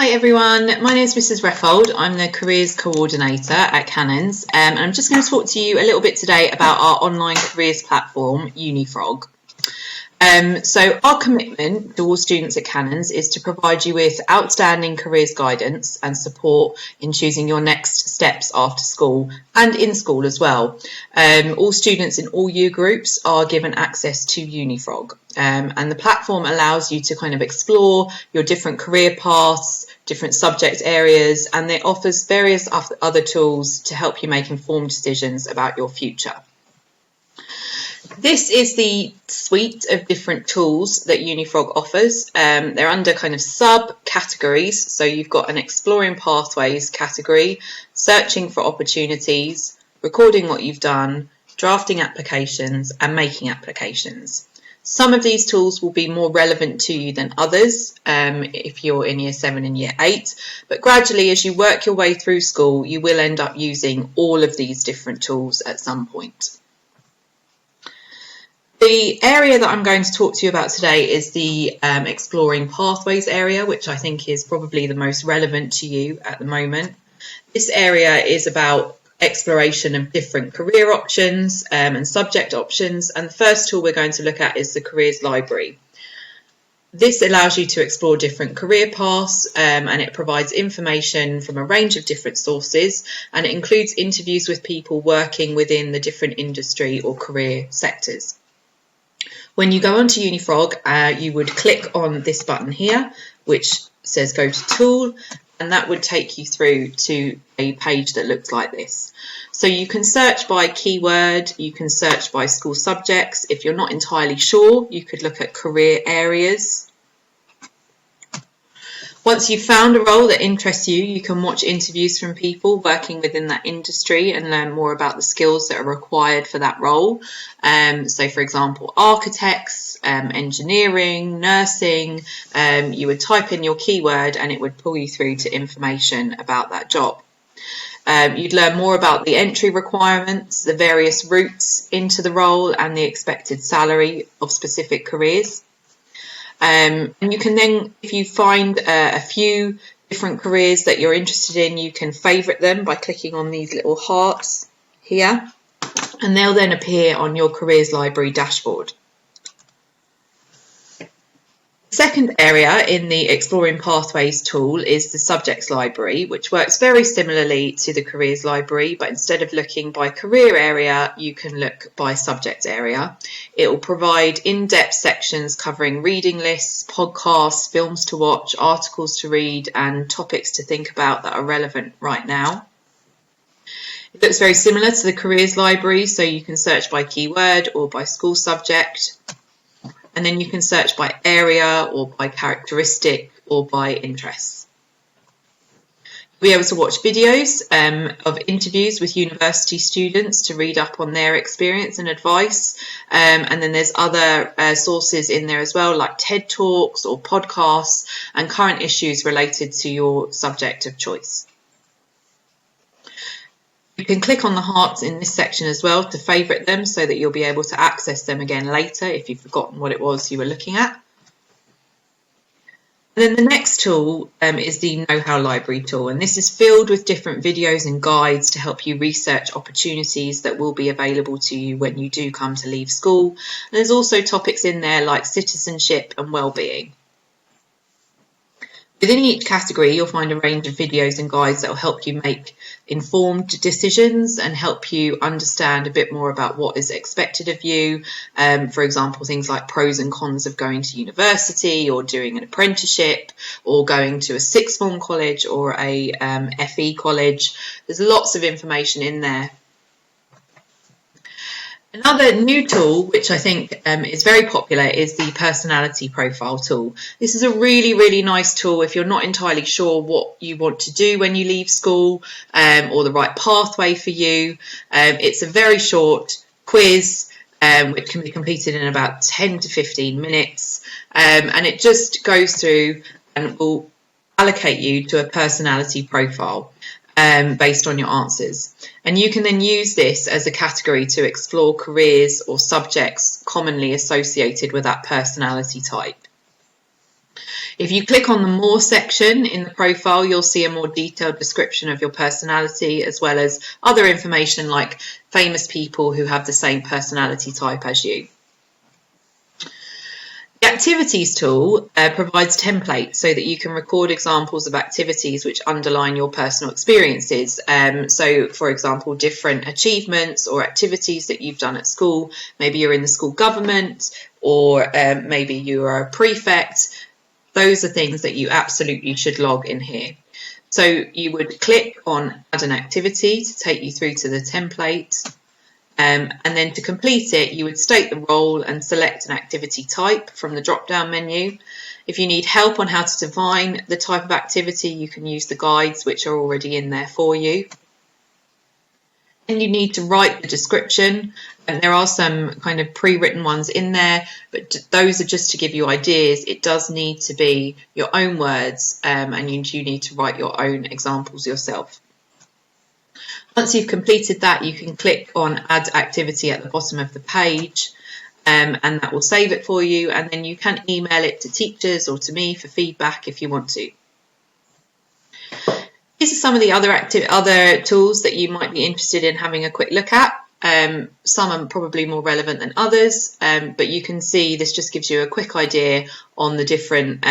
Hi everyone, my name is Mrs. Reffold. I'm the Careers Coordinator at Cannons, and I'm just going to talk to you a little bit today about our online careers platform, Unifrog. So our commitment to all students at Cannons is to provide you with outstanding careers guidance and support in choosing your next steps after school and in school as well. All students in all year groups are given access to Unifrog, and the platform allows you to kind of explore your different career paths, different subject areas, and it offers various other tools to help you make informed decisions about your future. This is the suite of different tools that Unifrog offers. They're under kind of sub-categories. So you've got an exploring pathways category, searching for opportunities, recording what you've done, drafting applications, and making applications. Some of these tools will be more relevant to you than others if you're in Year 7 and Year 8, but gradually as you work your way through school, you will end up using all of these different tools at some point. The area that I'm going to talk to you about today is the Exploring Pathways area, which I think is probably the most relevant to you at the moment. This area is about exploration of different career options and subject options, and the first tool we're going to look at is the Careers Library. This allows you to explore different career paths and it provides information from a range of different sources, and it includes interviews with people working within the different industry or career sectors. When you go onto Unifrog, you would click on this button here, which says go to tool, and that would take you through to a page that looks like this. So you can search by keyword, you can search by school subjects. If you're not entirely sure, you could look at career areas. Once you've found a role that interests you, you can watch interviews from people working within that industry and learn more about the skills that are required for that role. So for example, architects, engineering, nursing, you would type in your keyword and it would pull you through to information about that job. You'd learn more about the entry requirements, the various routes into the role and the expected salary of specific careers. And you can then, if you find a few different careers that you're interested in, you can favourite them by clicking on these little hearts here, and they'll then appear on your Careers Library dashboard. The second area in the Exploring Pathways tool is the Subjects Library, which works very similarly to the Careers Library, but instead of looking by career area, you can look by subject area. It will provide in-depth sections covering reading lists, podcasts, films to watch, articles to read, and topics to think about that are relevant right now. It looks very similar to the Careers Library, so you can search by keyword or by school subject. And then you can search by area or by characteristic or by interests. You'll be able to watch videos of interviews with university students to read up on their experience and advice. And then there's other sources in there as well, like TED Talks or podcasts and current issues related to your subject of choice. You can click on the hearts in this section as well to favourite them so that you'll be able to access them again later if you've forgotten what it was you were looking at. And then the next tool is the Know-How Library tool, and this is filled with different videos and guides to help you research opportunities that will be available to you when you do come to leave school. And there's also topics in there like citizenship and well-being. Within each category, you'll find a range of videos and guides that will help you make informed decisions and help you understand a bit more about what is expected of you. For example, things like pros and cons of going to university or doing an apprenticeship or going to a sixth form college or a FE college. There's lots of information in there. Another new tool, which I think is very popular, is the Personality Profile tool. This is a really, really nice tool if you're not entirely sure what you want to do when you leave school or the right pathway for you. It's a very short quiz which can be completed in about 10 to 15 minutes, and it just goes through and will allocate you to a personality profile based on your answers. And you can then use this as a category to explore careers or subjects commonly associated with that personality type. If you click on the More section in the profile, you'll see a more detailed description of your personality, as well as other information like famous people who have the same personality type as you. The Activities tool provides templates so that you can record examples of activities which underline your personal experiences. So, for example, different achievements or activities that you've done at school. Maybe you're in the school government, or maybe you are a prefect. Those are things that you absolutely should log in here. So you would click on Add an Activity to take you through to the template. And then to complete it, you would state the role and select an activity type from the drop-down menu. If you need help on how to define the type of activity, you can use the guides which are already in there for you. And you need to write the description, and there are some kind of pre-written ones in there, but those are just to give you ideas. It does need to be your own words, and you do need to write your own examples yourself. Once you've completed that, you can click on Add Activity at the bottom of the page, and that will save it for you, and then you can email it to teachers or to me for feedback if you want to. These are some of the other tools that you might be interested in having a quick look at. Some are probably more relevant than others, but you can see this just gives you a quick idea on the different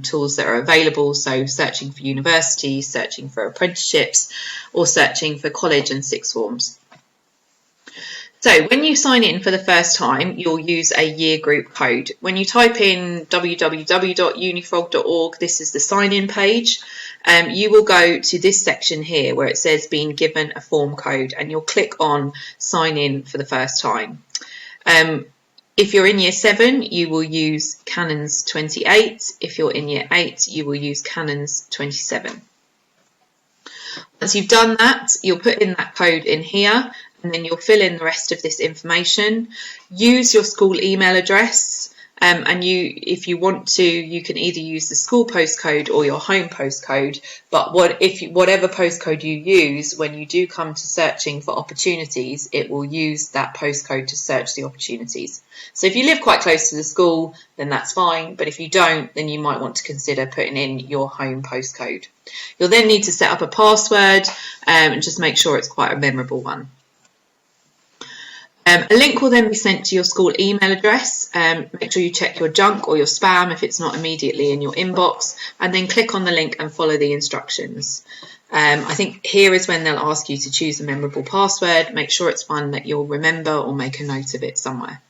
tools that are available. So searching for universities, searching for apprenticeships, or searching for college and sixth forms. So when you sign in for the first time, you'll use a year group code. When you type in www.unifrog.org, this is the sign-in page. You will go to this section here where it says being given a form code, and you'll click on sign in for the first time. If you're in year 7, you will use Canons 28. If you're in year 8, you will use Canons 27. Once you've done that, you'll put in that code in here, and then you'll fill in the rest of this information. Use your school email address, and if you want to, you can either use the school postcode or your home postcode, but whatever postcode you use, when you do come to searching for opportunities, it will use that postcode to search the opportunities. So if you live quite close to the school, then that's fine, but if you don't, then you might want to consider putting in your home postcode. You'll then need to set up a password, and just make sure it's quite a memorable one. A link will then be sent to your school email address. Make sure you check your junk or your spam if it's not immediately in your inbox, and then click on the link and follow the instructions. I think here is when they'll ask you to choose a memorable password. Make sure it's one that you'll remember or make a note of it somewhere.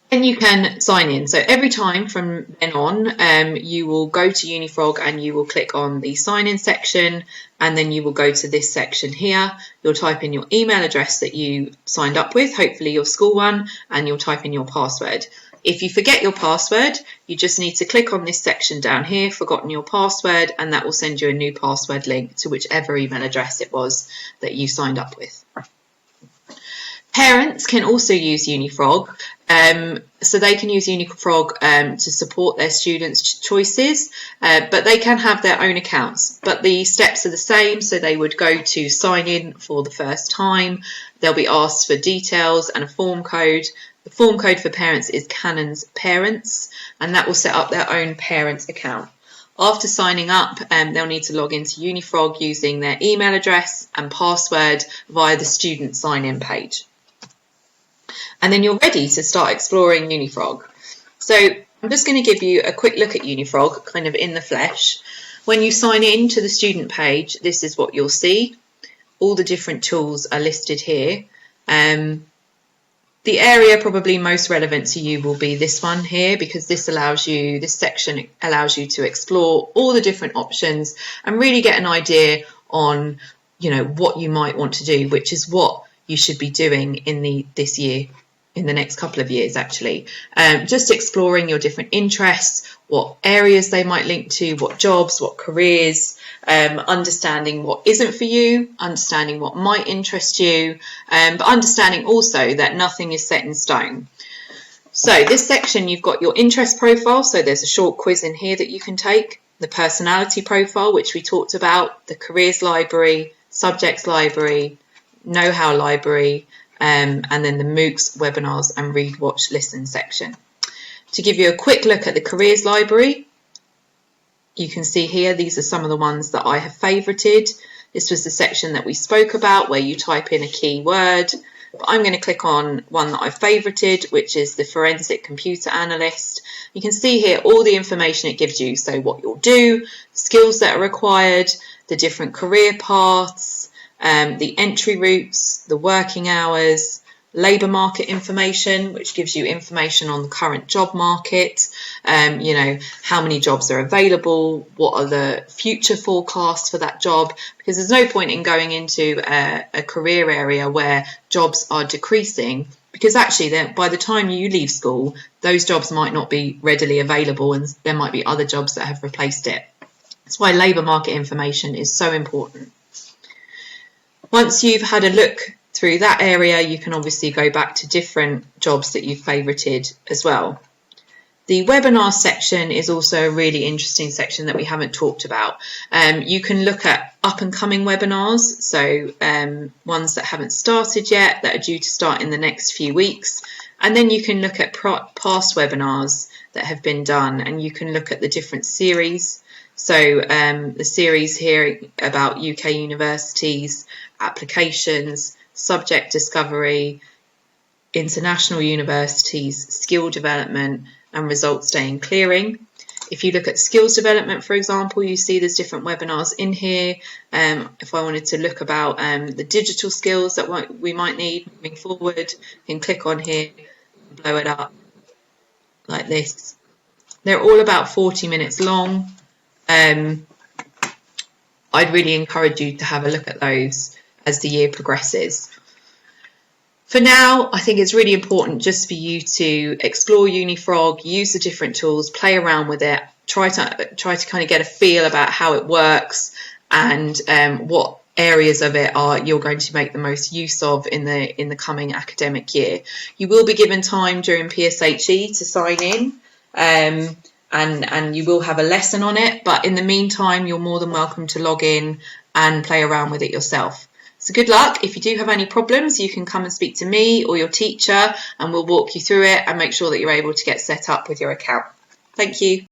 Then you can sign in. So every time from then on, you will go to Unifrog and you will click on the sign in section, and then you will go to this section here. You'll type in your email address that you signed up with, hopefully your school one, and you'll type in your password. If you forget your password, you just need to click on this section down here, forgotten your password, and that will send you a new password link to whichever email address it was that you signed up with. Parents can also use Unifrog, so they can use Unifrog to support their students' choices, but they can have their own accounts. But the steps are the same, so they would go to sign in for the first time. They'll be asked for details and a form code. The form code for parents is Canons Parents, and that will set up their own parents account. After signing up, they'll need to log into Unifrog using their email address and password via the student sign-in page. And then you're ready to start exploring Unifrog. So I'm just going to give you a quick look at Unifrog, kind of in the flesh. When you sign in to the student page, this is what you'll see. All the different tools are listed here. The area probably most relevant to you will be this one here, because this section allows you to explore all the different options and really get an idea on, what you might want to do, which is what you should be doing this year. In the next couple of years, actually. Just exploring your different interests, what areas they might link to, what jobs, what careers, understanding what isn't for you, understanding what might interest you, but understanding also that nothing is set in stone. So this section, you've got your interest profile, so there's a short quiz in here that you can take, the personality profile, which we talked about, the careers library, subjects library, know-how library, and then the MOOCs, webinars and read, watch, listen section. To give you a quick look at the careers library, you can see here, these are some of the ones that I have favorited. This was the section that we spoke about where you type in a keyword. But I'm going to click on one that I've favorited, which is the forensic computer analyst. You can see here all the information it gives you. So what you'll do, skills that are required, the different career paths, the entry routes, the working hours, labour market information, which gives you information on the current job market, you know, how many jobs are available, what are the future forecasts for that job, because there's no point in going into a career area where jobs are decreasing, because actually by the time you leave school, those jobs might not be readily available and there might be other jobs that have replaced it. That's why labour market information is so important. Once you've had a look through that area, you can obviously go back to different jobs that you've favorited as well. The webinar section is also a really interesting section that we haven't talked about. You can look at up and coming webinars, so ones that haven't started yet, that are due to start in the next few weeks. And then you can look at past webinars that have been done, and you can look at the different series. So the series here about UK universities, applications, subject discovery, international universities, skill development, and results day and clearing. If you look at skills development, for example, you see there's different webinars in here. If I wanted to look about the digital skills that we might need moving forward, you can click on here and blow it up like this. They're all about 40 minutes long. I'd really encourage you to have a look at those as the year progresses. For now, I think it's really important just for you to explore Unifrog, use the different tools, play around with it, try to kind of get a feel about how it works and what areas of it you're going to make the most use of in the coming academic year. You will be given time during PSHE to sign in. And you will have a lesson on it, but in the meantime, you're more than welcome to log in and play around with it yourself. So good luck. If you do have any problems, you can come and speak to me or your teacher, and we'll walk you through it and make sure that you're able to get set up with your account. Thank you.